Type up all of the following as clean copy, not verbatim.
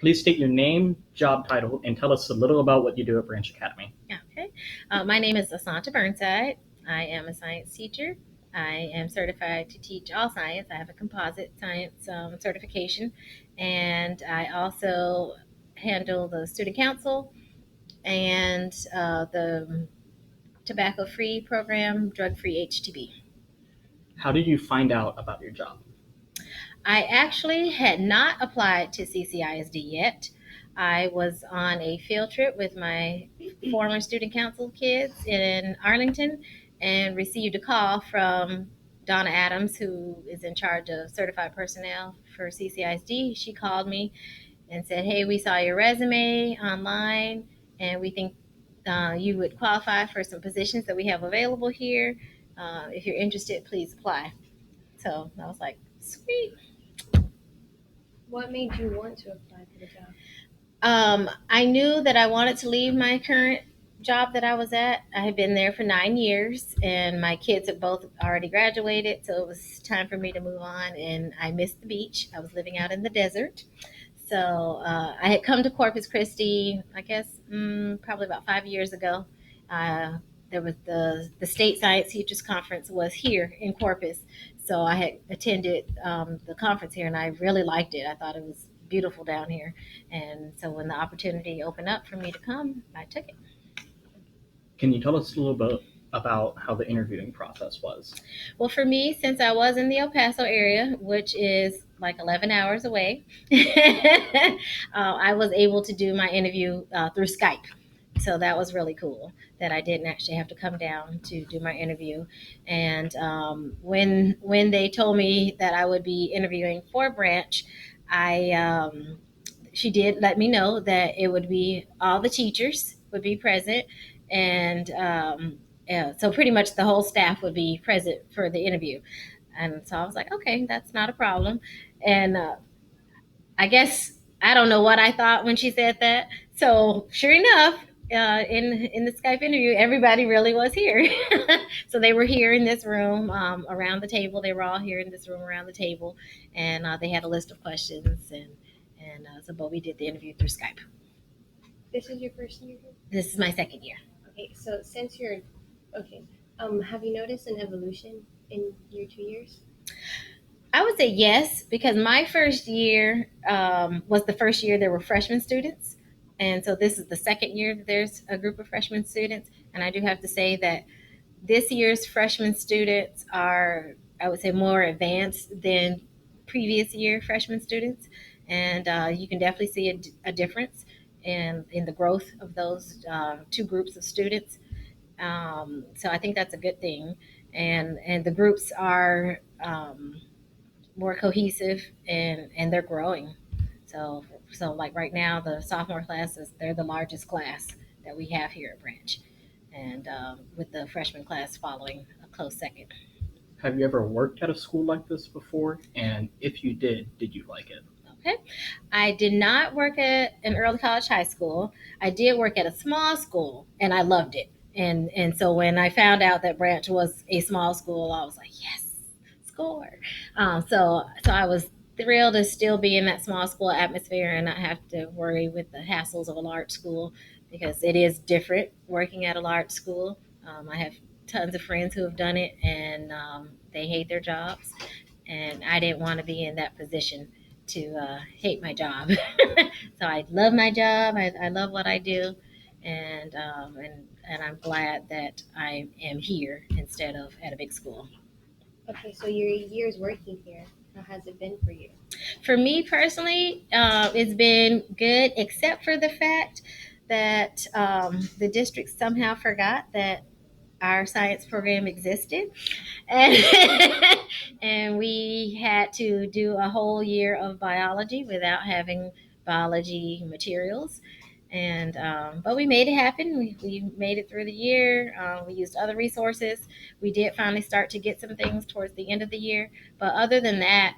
Please state your name, job title, and tell us a little about what you do at Branch Academy. Okay. My name is Asanta Burnside. I am a science teacher. I am certified to teach all science. I have a composite science certification, and I also handle the student council and the tobacco free program, drug free HTB. How did you find out about your job? I actually had not applied to CCISD yet. I was on a field trip with my former student council kids in Arlington and received a call from Donna Adams, who is in charge of certified personnel for CCISD. She called me and said, "Hey, we saw your resume online and we think you would qualify for some positions that we have available here. If you're interested, please apply." So I was like, sweet. What made you want to apply for the job? I knew that I wanted to leave my current job that I was at. I had been there for 9 years, and my kids had both already graduated, so it was time for me to move on. And I missed the beach. I was living out in the desert, so I had come to Corpus Christi, I guess, probably about 5 years ago. Uh, there was the state science teachers conference was here in Corpus, so I had attended the conference here, and I really liked it. I thought it was beautiful down here, and so when the opportunity opened up for me to come, I took it. Can you tell us a little bit about how the interviewing process was? Well, for me, since I was in the El Paso area, which is like 11 hours away, I was able to do my interview through Skype. So that was really cool that I didn't actually have to come down to do my interview. And when they told me that I would be interviewing for Branch, I she did let me know that it would be all the teachers would be present, and yeah, so pretty much the whole staff would be present for the interview. And so I was like, okay, that's not a problem. And I guess I don't know what I thought when she said that. So sure enough, in the Skype interview, everybody really was here. So they were here in this room around the table. They were all here in this room around the table, and they had a list of questions, and so but we did the interview through Skype. This is your first year here? This is my second year. Okay, so since you're okay, have you noticed an evolution in your 2 years? I would say yes, because my first year was the first year there were freshman students. And so this is the second year that there's a group of freshman students. And I do have to say that this year's freshman students are, I would say, more advanced than previous year freshman students. And you can definitely see a difference in the growth of those two groups of students. So I think that's a good thing. And the groups are more cohesive, and they're growing. So like right now, the sophomore classes, they're the largest class that we have here at Branch, and with the freshman class following a close second. Have you ever worked at a school like this before? And if you did you like it? Okay, I did not work at an early college high school. I did work at a small school, and I loved it. And so when I found out that Branch was a small school, I was like, yes, score. So I was thrilled to still be in that small school atmosphere and not have to worry with the hassles of a large school, because it is different working at a large school. I have tons of friends who have done it, and they hate their jobs, and I didn't want to be in that position to hate my job. So I love my job. I love what I do, and I'm glad that I am here instead of at a big school. Okay, so your years working here, how has it been for you? For me personally, it's been good, except for the fact that the district somehow forgot that our science program existed, and and we had to do a whole year of biology without having biology materials. And but we made it happen. We made it through the year. We used other resources. We did finally start to get some things towards the end of the year, but other than that,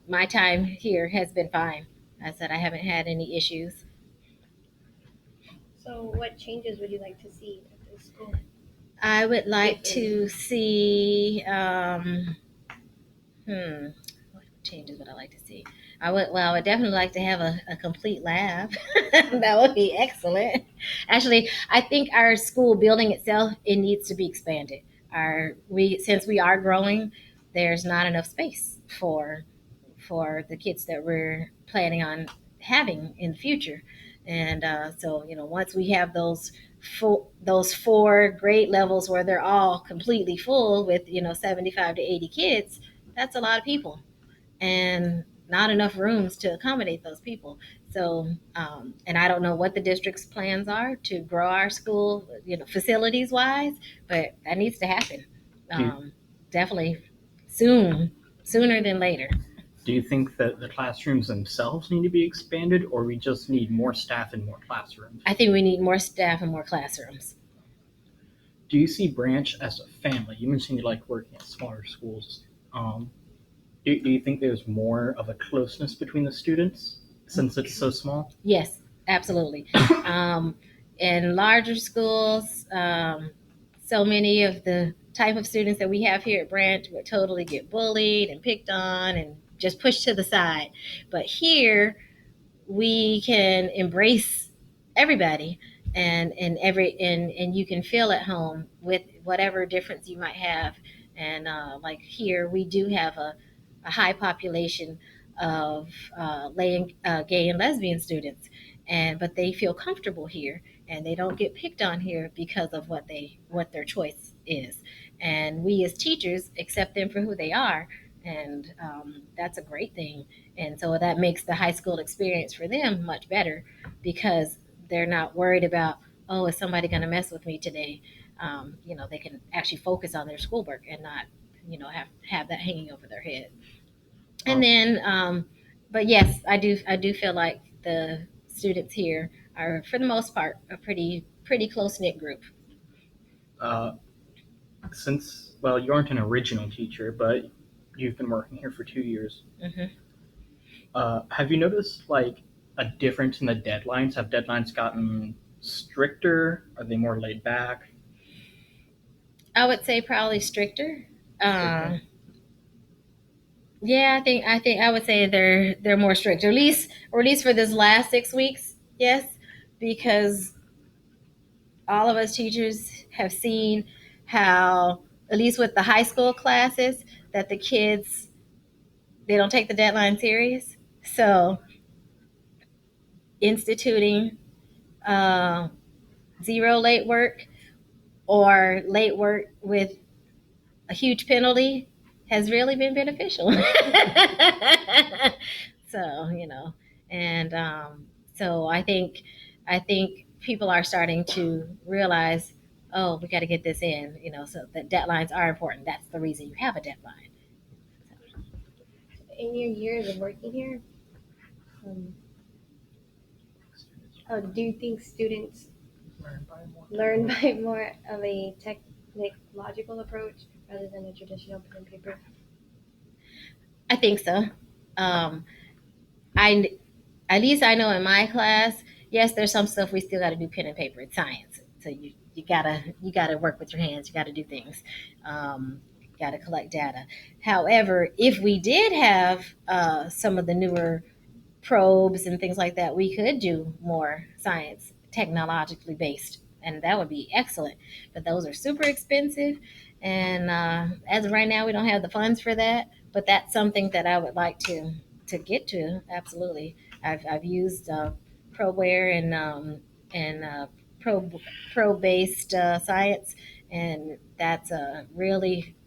my time here has been fine. I said I haven't had any issues. So what changes would you like to see at the school? I would like If any. to see what changes would I like to see? I would definitely like to have a complete lab. That would be excellent. Actually, I think our school building itself, it needs to be expanded. Since we are growing, there's not enough space for the kids that we're planning on having in the future. And so, once we have those four grade levels where they're all completely full with 75 to 80 kids, that's a lot of people, and not enough rooms to accommodate those people. So, and I don't know what the district's plans are to grow our school, facilities wise, but that needs to happen. Do you, Definitely sooner than later. do you think that the classrooms themselves need to be expanded, or we just need more staff and more classrooms? I think we need more staff and more classrooms. Do you see Branch as a family? You mentioned you like working at smaller schools. Do you think there's more of a closeness between the students since it's so small? Yes, absolutely. um, in larger schools, so many of the type of students that we have here at Branch would totally get bullied and picked on and just pushed to the side. But here, we can embrace everybody, and you can feel at home with whatever difference you might have. And like here, we do have a high population of gay and lesbian students, but they feel comfortable here, and they don't get picked on here because of what their choice is. And we as teachers accept them for who they are, and that's a great thing. And so that makes the high school experience for them much better, because they're not worried about, oh, is somebody going to mess with me today? They can actually focus on their schoolwork and not, have that hanging over their head. And then, but yes, I do feel like the students here are, for the most part, a pretty close knit group. Uh, since, well, you aren't an original teacher, but you've been working here for 2 years. Hmm. Have you noticed like a difference in the deadlines? Have deadlines gotten stricter? Are they more laid back? I would say probably stricter. Um, yeah, I think I would say they're more strict, or at least for this last 6 weeks. Yes, because all of us teachers have seen how, at least with the high school classes, that the kids, they don't take the deadline serious. So instituting uh, zero late work, or late work with a huge penalty, has really been beneficial. So, and so I think people are starting to realize, oh, we got to get this in, so that deadlines are important. That's the reason you have a deadline. In your years of working here, um, do you think students learn by more of a technological approach rather than a traditional pen and paper? I think so. Um, I At least I know in my class, yes, there's some stuff we still got to do pen and paper. It's science, so you gotta work with your hands. You got to do things. Got to collect data. However, if we did have some of the newer probes and things like that, we could do more science, technologically based, and that would be excellent. But those are super expensive, and as of right now, we don't have the funds for that. But that's something that I would like to get to. Absolutely, I've used ProWare and pro based science, and that's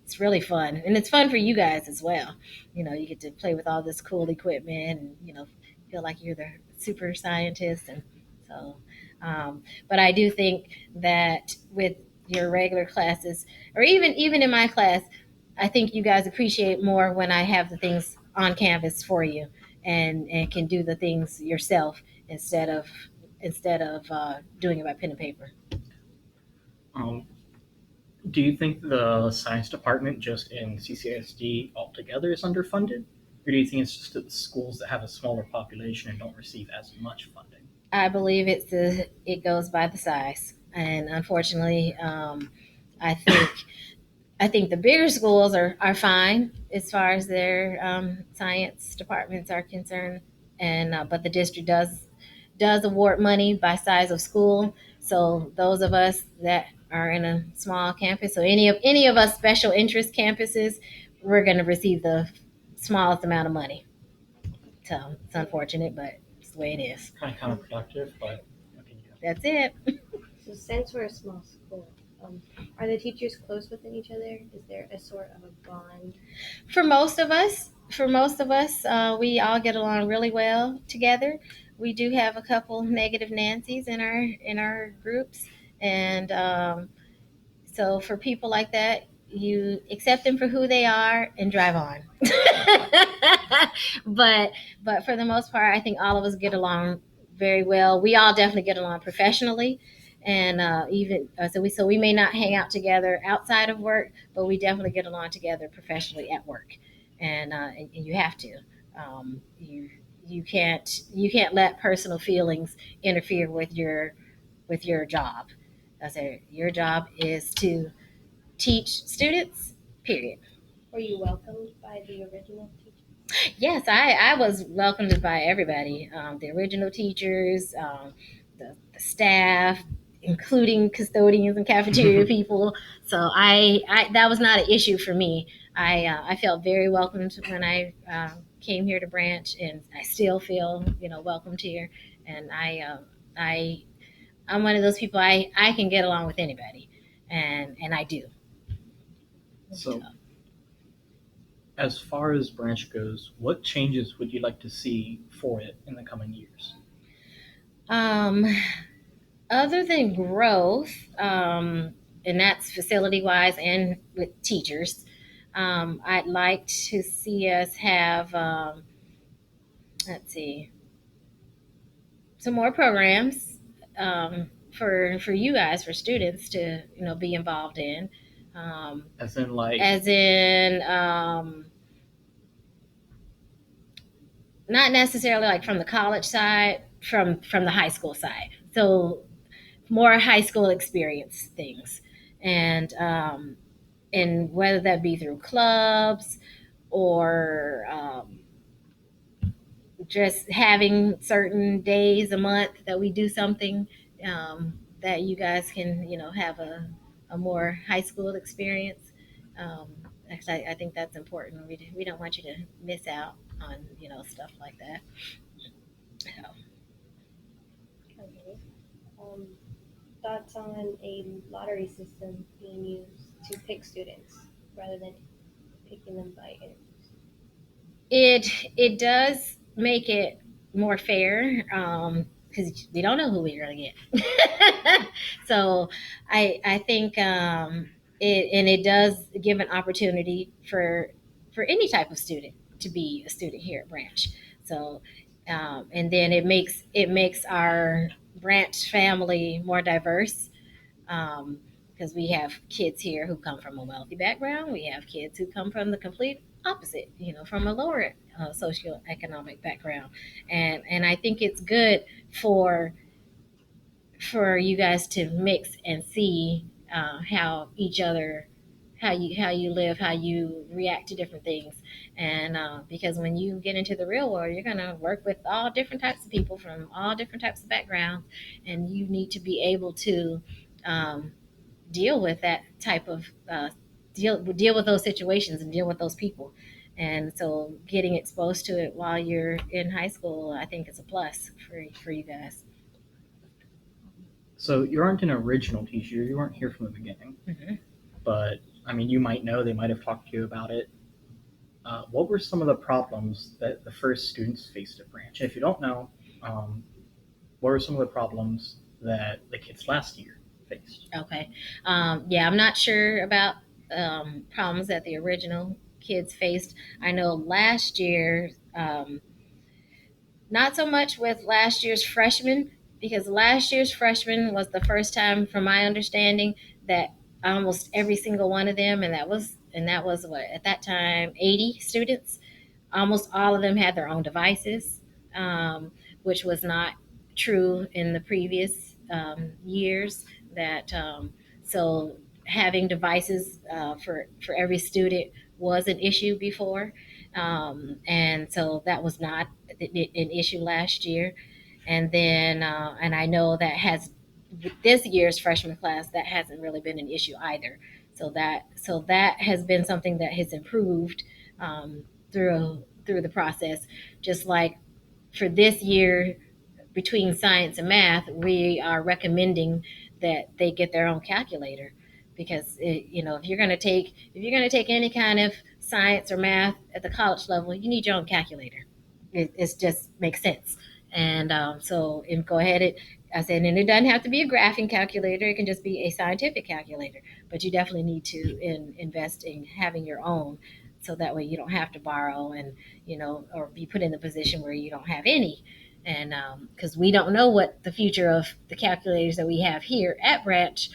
it's really fun, and it's fun for you guys as well. You get to play with all this cool equipment, and feel like you're the super scientist. And so, but I do think that with your regular classes, or even in my class, I think you guys appreciate more when I have the things on canvas for you, and can do the things yourself, instead of doing it by pen and paper. Um, do you think the science department just in CCSD altogether is underfunded? Or do you think it's just that the schools that have a smaller population and don't receive as much funding? I believe it goes by the size, and unfortunately, I think I think the bigger schools are fine as far as their science departments are concerned, and but the district does award money by size of school. So those of us that are in a small campus, so any of us special interest campuses, we're going to receive the smallest amount of money. So it's unfortunate, but it's the way it is. Kind of counterproductive, but what can you do? That's it. So since we're a small school, are the teachers close within each other? Is there a sort of a bond? For most of us, we all get along really well together. We do have a couple negative Nancys in our groups, and so for people like that, you accept them for who they are and drive on. but for the most part, I think all of us get along very well. We all definitely get along professionally, and even so we may not hang out together outside of work, but we definitely get along together professionally at work, and you have to. You can't let personal feelings interfere with your job. I say your job is to teach students. Period. Were you welcomed by the original teacher? Yes, I was welcomed by everybody, the original teachers, the staff, including custodians and cafeteria people. So I that was not an issue for me. I felt very welcomed when I came here to Branch, and I still feel welcomed here. And I'm one of those people I can get along with anybody, and I do. So, as far as Branch goes, what changes would you like to see for it in the coming years? Um, Other than growth, and that's facility wise and with teachers, I'd like to see us have, let's see, some more programs for you guys, for students to be involved in. As in, like, As in, not necessarily like from the college side, from the high school side. So more high school experience things, and whether that be through clubs or just having certain days a month that we do something that you guys can have a more high school experience. um, actually, I think that's important. We don't want you to miss out on stuff like that. So, Okay. Um, Thoughts on a lottery system being used to pick students rather than picking them by interviews? it does make it more fair, because we don't know who we're going to get. So I think it does give an opportunity for any type of student to be a student here at Branch. So and then it makes our Branch family more diverse, because we have kids here who come from a wealthy background. We have kids who come from the complete opposite, from a lower socioeconomic background, and I think it's good for for you guys to mix and see how each other, how you live, how you react to different things, and because when you get into the real world, you're gonna work with all different types of people from all different types of backgrounds, and you need to be able to um, deal with that type of deal with those situations and deal with those people. And so getting exposed to it while you're in high school, I think is a plus for you guys. so you aren't an original teacher, you weren't here from the beginning, Hmm. but I mean, you might know, they might have talked to you about it. What were some of the problems that the first students faced at Branch? If you don't know, um, what were some of the problems that the kids last year faced? Okay. Yeah, I'm not sure about problems that the original kids faced. I know last year, not so much with last year's freshmen, because last year's freshman was the first time, from my understanding, that almost every single one of them, and that was what at that time 80 students. Almost all of them had their own devices, which was not true in the previous years. That so having devices for every student was an issue before, and so that was not an issue last year. And then and I know that has with this year's freshman class that hasn't really been an issue either. So that has been something that has improved through the process. Just like for this year, between science and math, we are recommending that they get their own calculator because if you're going to take any kind of science or math at the college level, you need your own calculator. It just makes sense. And so go ahead. I said, and it doesn't have to be a graphing calculator. It can just be a scientific calculator. But you definitely need to invest in having your own, so that way you don't have to borrow and or be put in the position where you don't have any. And because we don't know what the future of the calculators that we have here at Branch,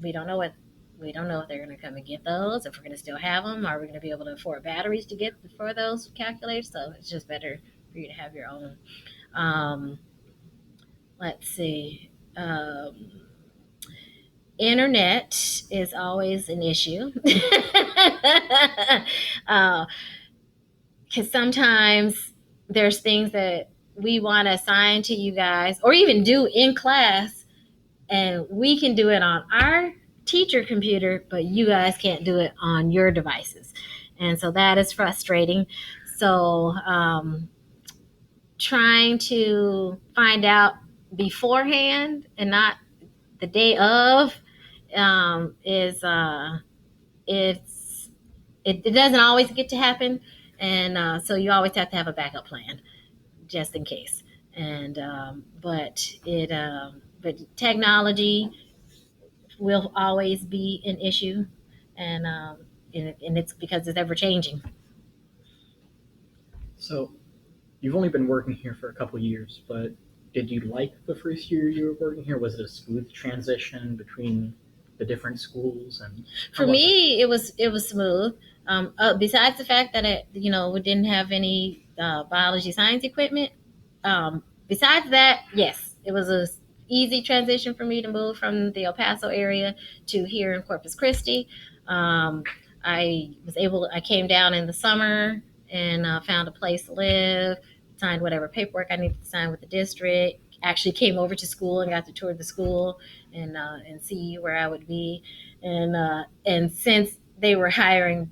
we don't know what we don't know if they're going to come and get those, if we're going to still have them, are we going to be able to afford batteries to get for those calculators? So it's just better for you to have your own. Um, let's see. Internet is always an issue because sometimes there's things that we want to assign to you guys or even do in class, and we can do it on our teacher computer, but you guys can't do it on your devices. And so that is frustrating. So trying to find out beforehand and not the day of is it doesn't always get to happen, and so you always have to have a backup plan just in case. And but technology will always be an issue, and it's because it's ever changing. So you've only been working here for a couple years, but did you like the first year you were working here? Was it a smooth transition between the different schools? And For me, it was smooth. Besides the fact that we didn't have any biology science equipment. Besides that, yes, it was a easy transition for me to move from the El Paso area to here in Corpus Christi. I came down in the summer and found a place to live, signed whatever paperwork I needed to sign with the district. Actually came over to school and got to tour the school and see where I would be. And since they were hiring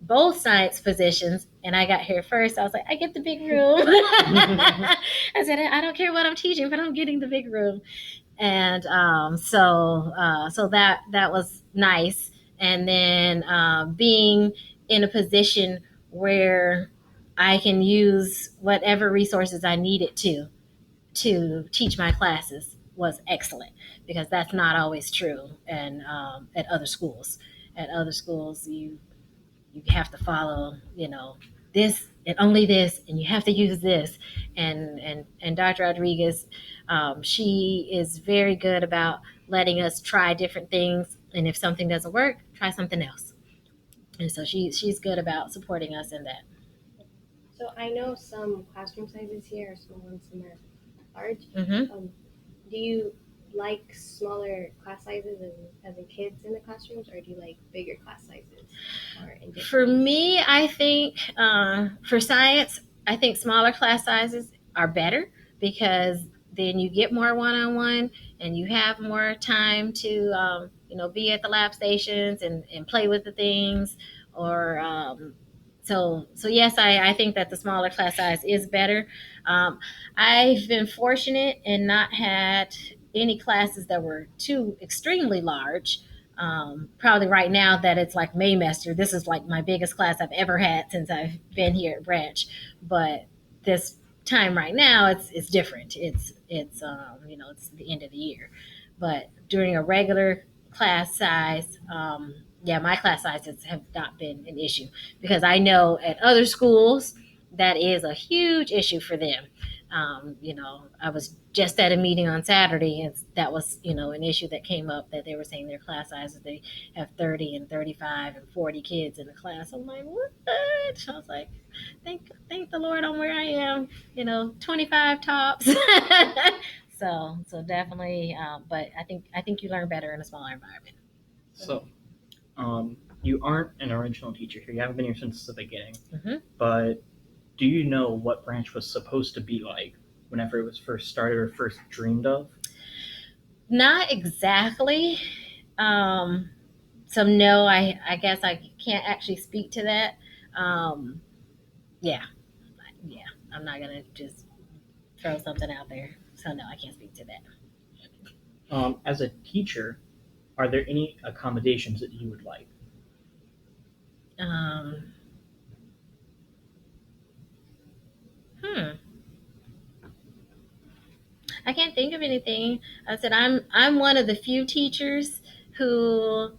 both science positions and I got here first, I was like, I get the big room. I said, I don't care what I'm teaching, but I'm getting the big room. And so that was nice. And then being in a position where I can use whatever resources I needed to teach my classes was excellent, because that's not always true. And at other schools, you have to follow, this and only this, and you have to use this. And Dr. Rodriguez, she is very good about letting us try different things, and if something doesn't work, try something else. And so she's good about supporting us in that. So I know some classroom sizes here are small and some are large. Mm-hmm. Do you like smaller class sizes as in kids in the classrooms, or do you like bigger class sizes? For me, I think for science, I think smaller class sizes are better, because then you get more one-on-one and you have more time to be at the lab stations and play with the things. Or so yes, I think that the smaller class size is better. I've been fortunate and not had any classes that were too extremely large. Probably right now that it's like Maymester. This is like my biggest class I've ever had since I've been here at Branch. But this time right now, it's different. It's the end of the year. But during a regular class size, yeah, my class sizes have not been an issue, because I know at other schools that is a huge issue for them. I was just at a meeting on Saturday, and that was, an issue that came up, that they were saying their class sizes, they have 30 and 35 and 40 kids in the class. I'm like, what? I was like, thank the Lord I'm where I am, 25 tops. so definitely, but I think you learn better in a smaller environment. So, you aren't an original teacher here. You haven't been here since the beginning. Mhm. But do you know what branch was supposed to be like whenever it was first started or first dreamed of? Not exactly. So no, I guess I can't actually speak to that. Um, yeah, yeah. I'm not gonna just throw something out there. So no, I can't speak to that. As a teacher, are there any accommodations that you would like? Um, hmm. I can't think of anything. I said I'm one of the few teachers who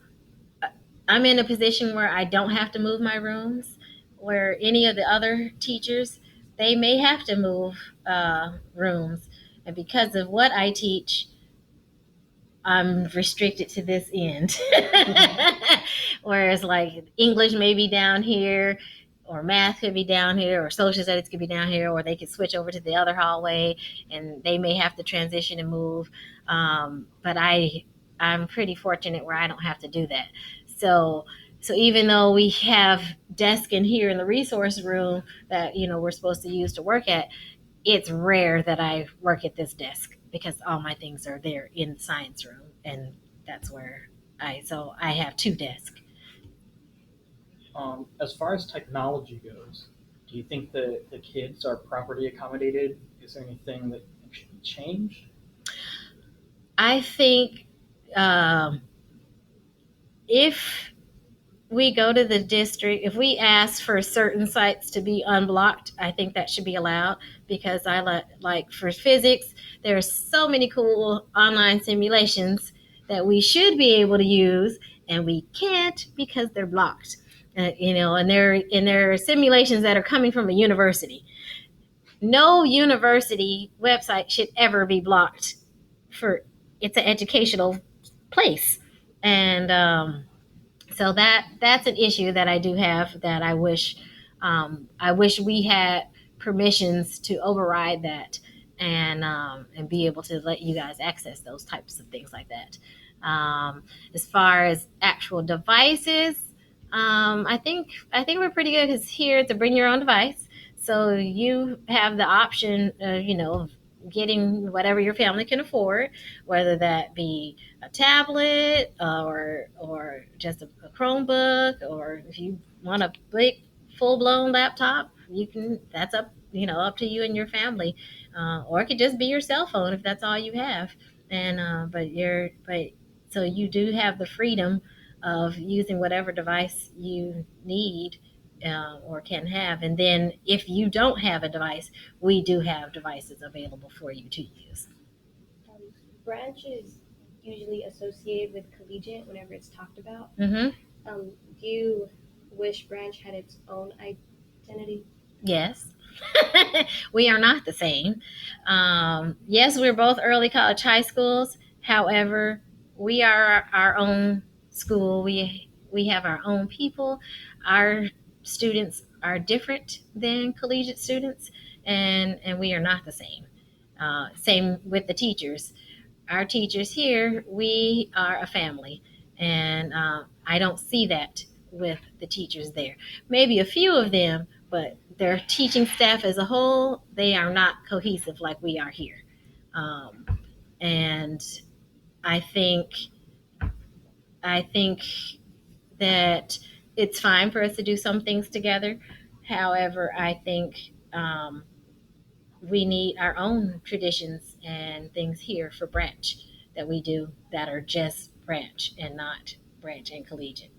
I'm in a position where I don't have to move my rooms, where any of the other teachers, they may have to move rooms. And because of what I teach, I'm restricted to this end. Whereas, like, English may be down here, or math could be down here, or social studies could be down here, or they could switch over to the other hallway and they may have to transition and move. But I'm pretty fortunate where I don't have to do that. So, so even though we have desk in here in the resource room that we're supposed to use to work at, it's rare that I work at this desk because all my things are there in the science room, and that's where I have two desks. As far as technology goes, do you think that the kids are properly accommodated? Is there anything that should be changed? I think um, if we go to the district, if we ask for certain sites to be unblocked, I think that should be allowed because like for physics, there are so many cool online simulations that we should be able to use, and we can't because they're blocked. And they're simulations that are coming from a university. No university website should ever be blocked for it's an educational place, and so that's an issue that I do have that I wish we had permissions to override that and be able to let you guys access those types of things like that. As far as actual devices, I think we're pretty good because here to bring your own device, so you have the option, of getting whatever your family can afford, whether that be a tablet or just a Chromebook, or if you want a big full blown laptop, you can. That's up to you and your family, or it could just be your cell phone if that's all you have. And but so you do have the freedom of using whatever device you need. Or can have, and then if you don't have a device, we do have devices available for you to use. Um, Branch is usually associated with collegiate whenever it's talked about. Mm-hmm. Do you wish Branch had its own identity? Yes. We are not the same. Yes, we're both early college high schools. However, we are our own school. We have our own people. Our students are different than collegiate students, and we are not the same. Same with the teachers. Our teachers here, we are a family, and I don't see that with the teachers there. Maybe a few of them, but their teaching staff as a whole, they are not cohesive like we are here. Um, and I think I think that it's fine for us to do some things together. However, I think we need our own traditions and things here for branch that we do that are just branch and not branch and collegiate.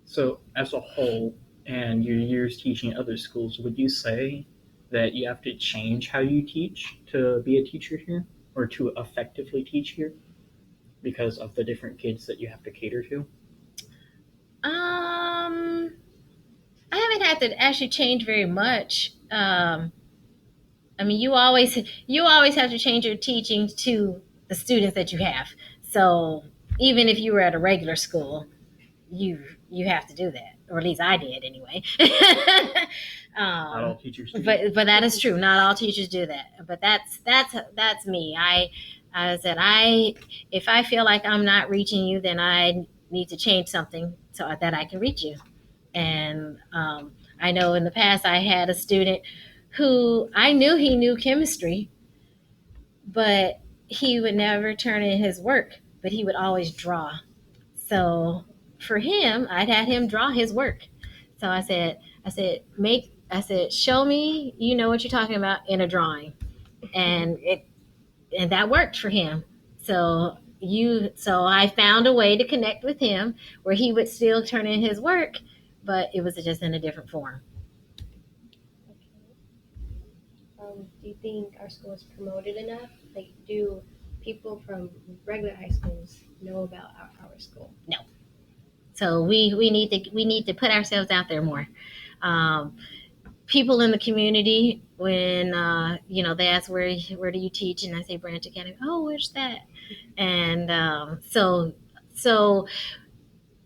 So, as a whole, and your years teaching at other schools, would you say that you have to change how you teach to be a teacher here or to effectively teach here because of the different kids that you have to cater to? Um, I haven't had to actually change very much. I mean, you always have to change your teaching to the students that you have. So even if you were at a regular school, you have to do that, or at least I did anyway. Not all um, teachers do. but that is true. Not all teachers do that. But that's me. I said, if I feel like I'm not reaching you, then I need to change something so that I can reach you. And I know in the past I had a student who I knew he knew chemistry, but he would never turn in his work, but he would always draw. So for him, I'd had him draw his work. So I said, show me you know what you're talking about in a drawing, and that worked for him. So I found a way to connect with him where he would still turn in his work, but it was just in a different form. Do you think our school is promoted enough? Like, do people from regular high schools know about our school? So we need to put ourselves out there more. Um, People in the community, when they ask where do you teach, and I say Branch Academy. Oh, where's that? And so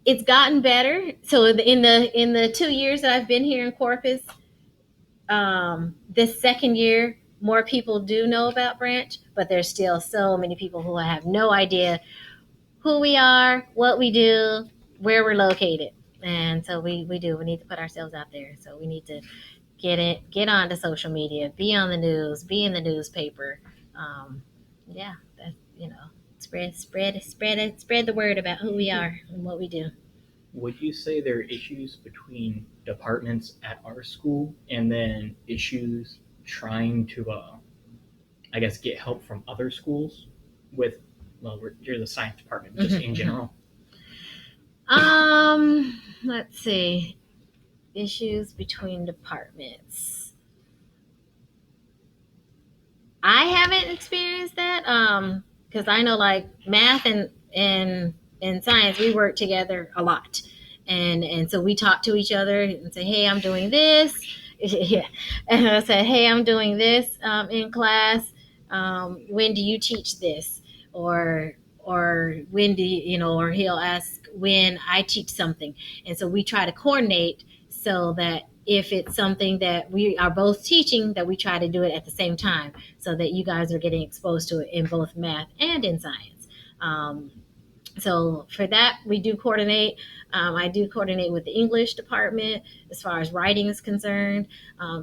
it's gotten better. So in the 2 years that I've been here in Corpus, this second year, more people do know about Branch, but there's still so many people who have no idea who we are, what we do, where we're located. And so we need to put ourselves out there. So we need to get onto social media, be on the news, be in the newspaper. Yeah, that spread the word about who we are and what we do. Would you say there are issues between departments at our school and then issues trying to, I guess, get help from other schools with, well, you're the science department, just in general? Let's see. Issues between departments. I haven't experienced that because I know like math and science, we work together a lot, and so we talk to each other and say, hey, I'm doing this. Yeah, and I said, hey, I'm doing this in class. When do you teach this? Or when do or he'll ask when I teach something, and so we try to coordinate so that if it's something that we are both teaching, that we try to do it at the same time so that you guys are getting exposed to it in both math and in science. So for that, we do coordinate. I do coordinate with the English department as far as writing is concerned,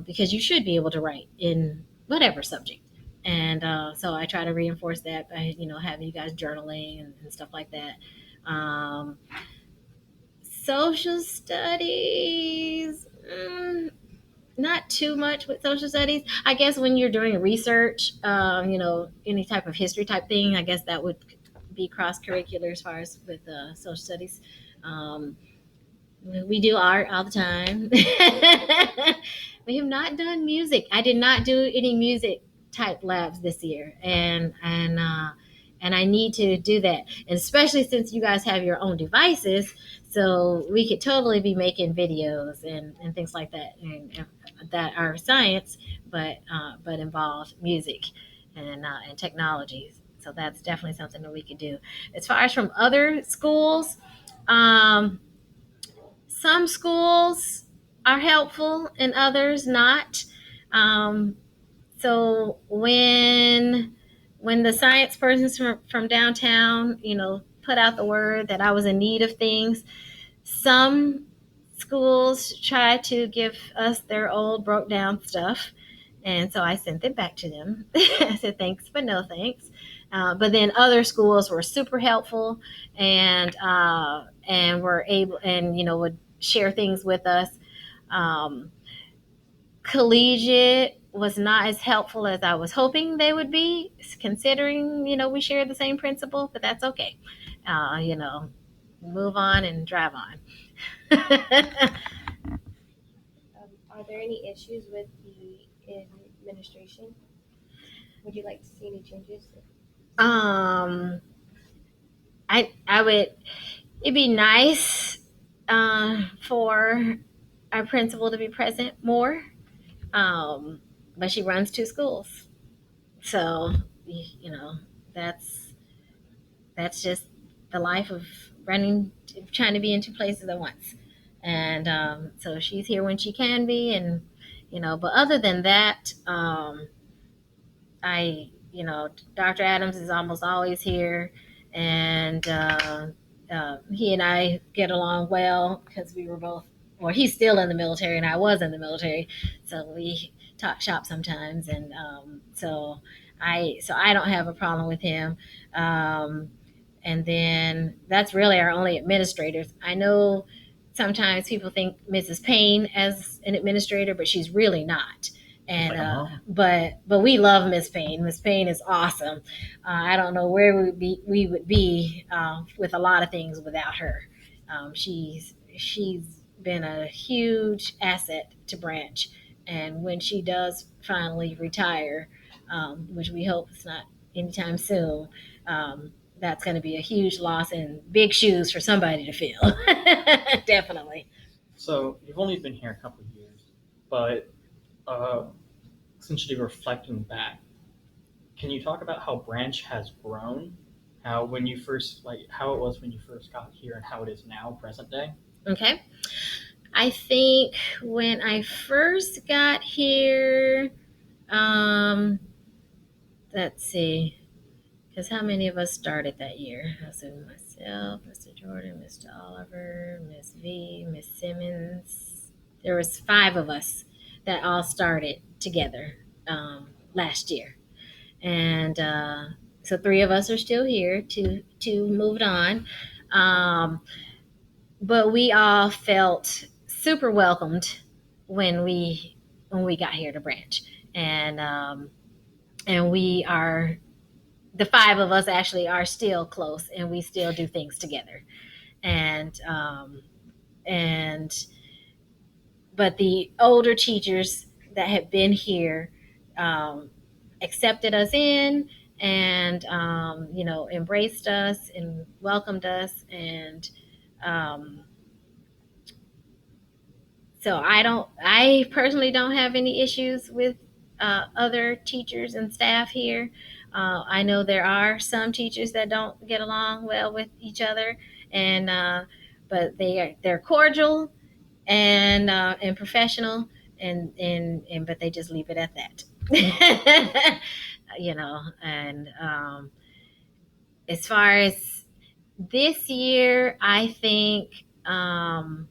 because you should be able to write in whatever subject. And so I try to reinforce that by having you guys journaling and stuff like that. Social studies, not too much with social studies. I guess when you're doing research, any type of history type thing, I guess that would be cross curricular as far as with social studies. We do art all the time. We have not done music. I did not do any music type labs this year, and I need to do that, and especially since you guys have your own devices, so we could totally be making videos and things like that, and that are science, but involve music and technologies. So that's definitely something that we could do. As far as from other schools, some schools are helpful and others not. So when the science persons from downtown, put out the word that I was in need of things, some schools try to give us their old broke down stuff. And so I sent it back to them. I said, thanks, but no thanks. But then other schools were super helpful and were able and, would share things with us. Collegiate was not as helpful as I was hoping they would be, considering, we share the same principle, but that's okay. Move on and drive on. Are there any issues with the administration? Would you like to see any changes? I would. It'd be nice for our principal to be present more, but she runs 2 schools, so that's just the life of trying to be in 2 places at once, and so she's here when she can be, and but other than that, I Dr. Adams is almost always here, and he and I get along well because we were both. Well, he's still in the military, and I was in the military, so we talk shop sometimes, and so I don't have a problem with him. Um, and then that's really our only administrators. I know sometimes people think Mrs. Payne as an administrator, but she's really not. And Like a mom. but we love Miss Payne. Miss Payne is awesome. I don't know where we would be with a lot of things without her. She's been a huge asset to Branch, and when she does finally retire, which we hope is not anytime soon, that's going to be a huge loss and big shoes for somebody to fill. Definitely. So you've only been here a couple of years, but uh, essentially reflecting back, can you talk about how Branch has grown? How when you first like how it was when you first got here and how it is now, present day? Okay. I think when I first got here, um, let's see, because how many of us started that year? I said myself, Mr. Jordan, Mr. Oliver, Miss V, Miss Simmons. There was 5 of us that all started together last year, and so 3 of us are still here. Two moved on, um, but we all felt super welcomed when we got here to Branch, and we are the 5 of us actually are still close, and we still do things together. And and but the older teachers that have been here um, accepted us in, and embraced us and welcomed us, and um, so I personally don't have any issues with other teachers and staff here. I know there are some teachers that don't get along well with each other, and but they're cordial and professional, and but they just leave it at that. And as far as this year, I think all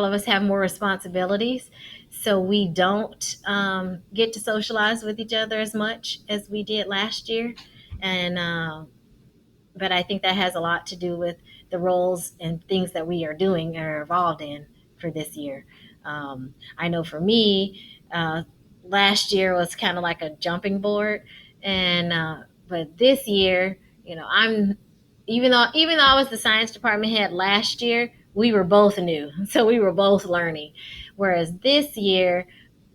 of us have more responsibilities, so we don't get to socialize with each other as much as we did last year, and but I think that has a lot to do with the roles and things that we are doing or involved in for this year. I know for me, last year was kind of like a jumping board, and but this year, I'm even though I was the science department head last year, we were both new, so we were both learning. Whereas this year,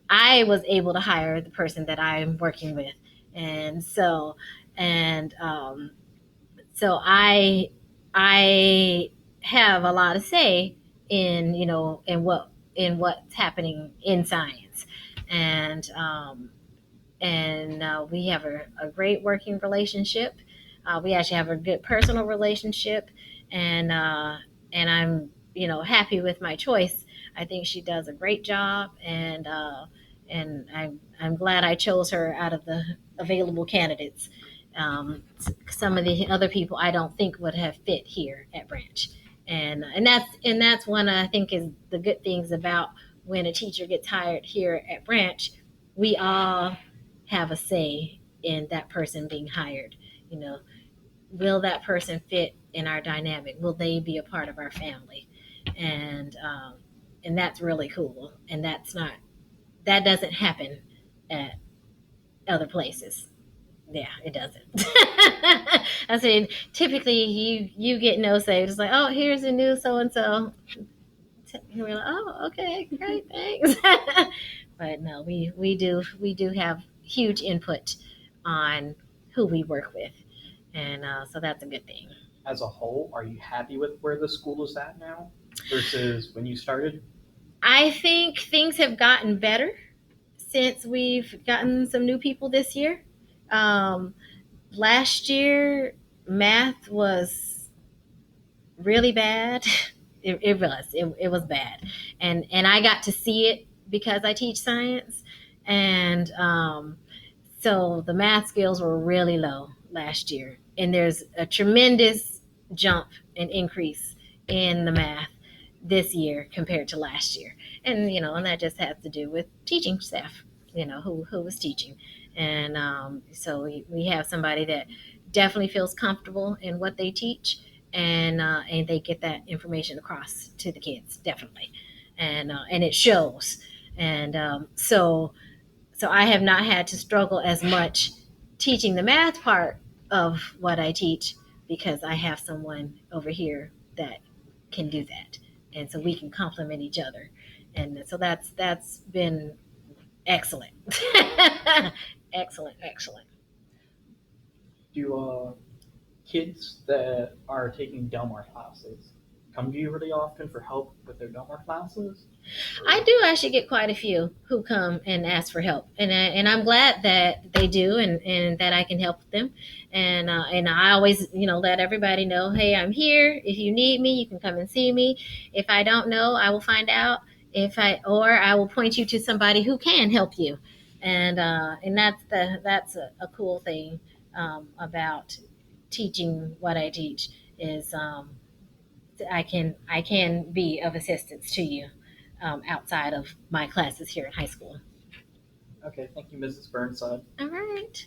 I was able to hire the person that I'm working with, and and so I have a lot to say in in what's happening in science, and we have a great working relationship. We actually have a good personal relationship, and I'm happy with my choice. I think she does a great job, and I'm glad I chose her out of the available candidates. Some of the other people I don't think would have fit here at Branch, and that's one I think is the good things about when a teacher gets hired here at Branch. We all have a say in that person being hired. You know, will that person fit in our dynamic? Will they be a part of our family? And and that's really cool. And that doesn't happen at other places. Yeah, it doesn't. I said typically you get no say. It's like, oh, here's a new so and so. We're like, oh, okay, great, thanks. But no, we do have huge input on who we work with, and so that's a good thing. As a whole, are you happy with where the school is at now versus when you started? I think things have gotten better since we've gotten some new people this year. Um, Last year, math was really bad. It was bad, and I got to see it because I teach science, and So the math skills were really low last year, and there's a tremendous jump and increase in the math this year compared to last year. And and that just has to do with teaching staff, who was teaching. And so we have somebody that definitely feels comfortable in what they teach, and they get that information across to the kids, definitely, and it shows. And so I have not had to struggle as much teaching the math part of what I teach, because I have someone over here that can do that, and so we can complement each other. And so that's been excellent. Excellent, excellent. Do kids that are taking Delmar classes come to you really often for help with their Delmar classes? I do actually get quite a few who come and ask for help, and I'm glad that they do, and that I can help them. And I always let everybody know, hey, I'm here. If you need me, you can come and see me. If I don't know, I will find out. If I will point you to somebody who can help you, and that's a cool thing about teaching what I teach is I can be of assistance to you outside of my classes here in high school. Okay, thank you, Mrs. Burnside. All right.